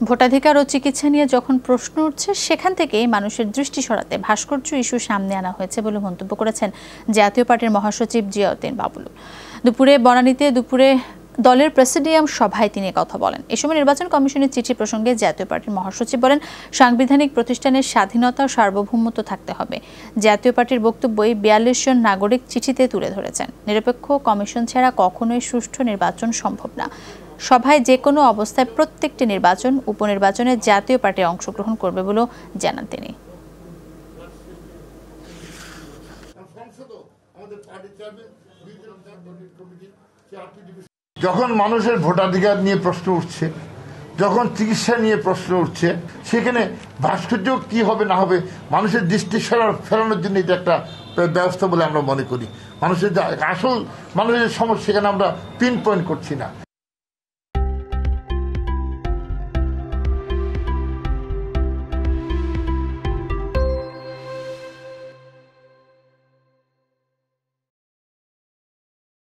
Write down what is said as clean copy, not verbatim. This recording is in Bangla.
ভোটাধিকার ও চিকিৎসা নিয়ে যখন প্রশ্ন উঠছে সেখান থেকেই মানুষের দৃষ্টি সরাতে ভাস্কর্য ইস্যু সামনে আনা হয়েছে বলে মন্তব্য করেছেন জাতীয় পার্টির মহাসচিব জিয়াউদ্দিন বাবুল। দুপুরে বনানীতে দলের প্রেসিডিয়াম সভায় তিনি কথা বলেন। এ সময় নির্বাচন কমিশনের চিঠি প্রসঙ্গে জাতীয় পার্টির মহাসচিব বলেন, সাংবিধানিক প্রতিষ্ঠানের স্বাধীনতা ও সার্বভৌমত্ব থাকতে হবে। জাতীয় পার্টির বক্তব্যই ৪২ জন নাগরিক চিঠিতে তুলে ধরেছেন। নিরপেক্ষ কমিশন ছাড়া কখনোই সুষ্ঠু নির্বাচন সম্ভব না। সভায় যে কোনো অবস্থায় প্রত্যেকটি নির্বাচন, উপনির্বাচনে জাতীয় পার্টি অংশগ্রহণ করবে বলেও জানান তিনি। যখন মানুষের ভোটাধিকার নিয়ে প্রশ্ন উঠছে, যখন চিকিৎসা নিয়ে প্রশ্ন উঠছে, সেখানে ভাস্কর্য কি হবে না হবে মানুষের দৃষ্টি ফেরানোর জন্য এটা একটা ব্যবস্থা বলে আমরা মনে করি। মানুষের আসল মানুষের সমস্যা সেখানে আমরা পিন পয়েন্ট করছি না।